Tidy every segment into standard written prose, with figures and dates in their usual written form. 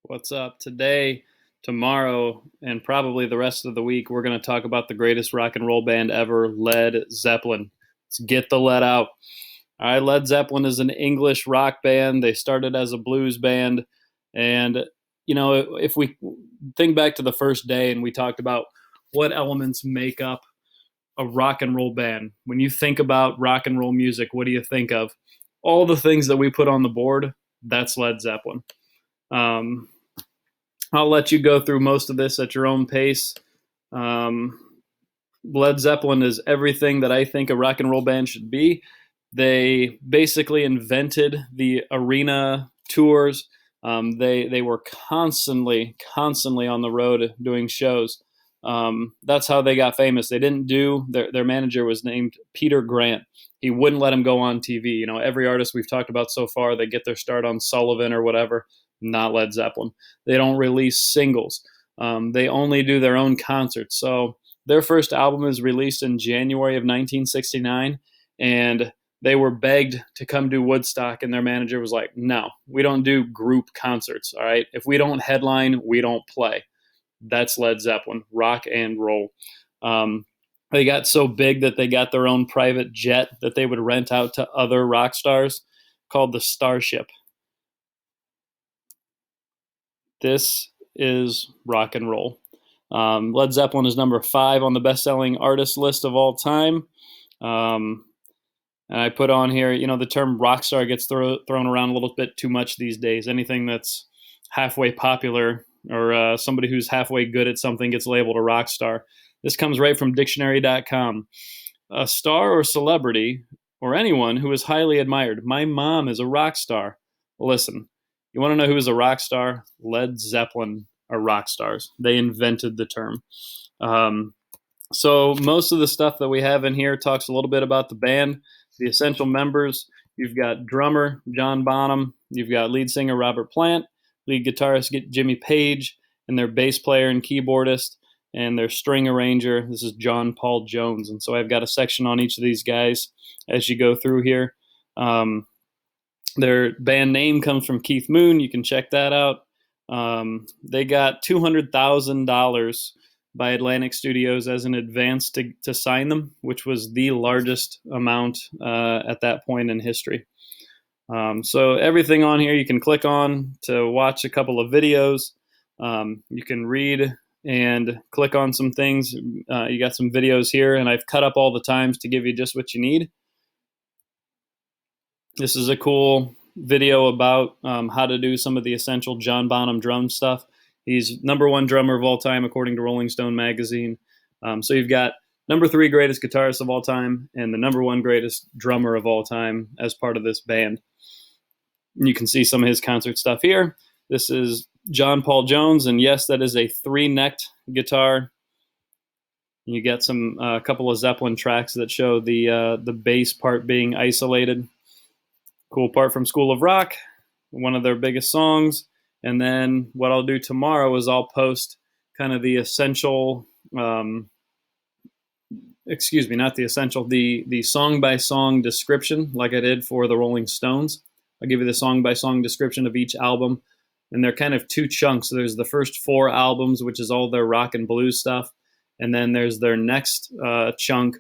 What's up? Today, tomorrow, and probably the rest of the week, we're going to talk about the greatest rock and roll band ever, Led Zeppelin. Let's get the lead out. All right, Led Zeppelin is an English rock band. They started as a blues band. And, if we think back to the first day and we talked about what elements make up a rock and roll band, when you think about rock and roll music, what do you think of? All the things that we put on the board, that's Led Zeppelin. Um, I'll let you go through most of this at your own pace. Um, Led Zeppelin is everything that I think a rock and roll band should be. They basically invented the arena tours. They were constantly on the road doing shows. That's how they got famous. They didn't do their manager was named Peter Grant. He wouldn't let him go on TV. Every artist we've talked about so far, they get their start on Sullivan or whatever. Not Led Zeppelin. They don't release singles. They only do their own concerts. So their first album is released in January of 1969, and they were begged to come do Woodstock, and their manager was like, no, we don't do group concerts, all right? If we don't headline, we don't play. That's Led Zeppelin, rock and roll. They got so big that they got their own private jet that they would rent out to other rock stars called the Starship. This is rock and roll. Led Zeppelin is number 5 on the best-selling artist list of all time. And I put on here, the term rock star gets thrown around a little bit too much these days. Anything that's halfway popular or somebody who's halfway good at something gets labeled a rock star. This comes right from dictionary.com. A star or celebrity or anyone who is highly admired. My mom is a rock star. Listen, you want to know who is a rock star? Led Zeppelin are rock stars. They invented the term. So most of the stuff that we have in here talks a little bit about the band, the essential members. You've got drummer John Bonham. You've got lead singer Robert Plant, lead guitarist Jimmy Page, and their bass player and keyboardist, and their string arranger. This is John Paul Jones. And so I've got a section on each of these guys as you go through here. Their band name comes from Keith Moon. You can check that out. They got $200,000 by Atlantic Studios as an advance to sign them, which was the largest amount at that point in history. So everything on here you can click on to watch a couple of videos. You can read and click on some things. You got some videos here, and I've cut up all the times to give you just what you need. This is a cool video about how to do some of the essential John Bonham drum stuff. He's number 1 drummer of all time, according to Rolling Stone magazine. So you've got number 3 greatest guitarist of all time and the number 1 greatest drummer of all time as part of this band. You can see some of his concert stuff here. This is John Paul Jones, and yes, that is a 3-necked guitar. You get a couple of Zeppelin tracks that show the bass part being isolated. Cool part from School of Rock, one of their biggest songs. And then what I'll do tomorrow is I'll post kind of the essential, not the essential, the song-by-song description like I did for the Rolling Stones. I'll give you the song-by-song description of each album. And they're kind of 2 chunks. So there's the first 4 albums, which is all their rock and blues stuff. And then there's their next chunk,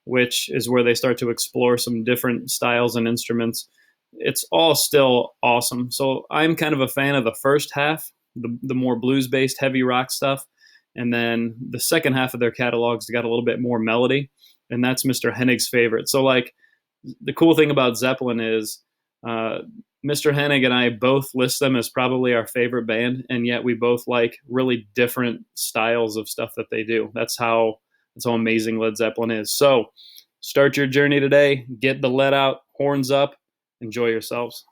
which is where they start to explore some different styles and instruments. It's all still awesome. So I'm kind of a fan of the first half, the more blues-based heavy rock stuff. And then the second half of their catalog's got a little bit more melody. And that's Mr. Hennig's favorite. So like the cool thing about Zeppelin is Mr. Hennig and I both list them as probably our favorite band. And yet we both like really different styles of stuff that they do. That's how amazing Led Zeppelin is. So start your journey today. Get the lead out, horns up. Enjoy yourselves.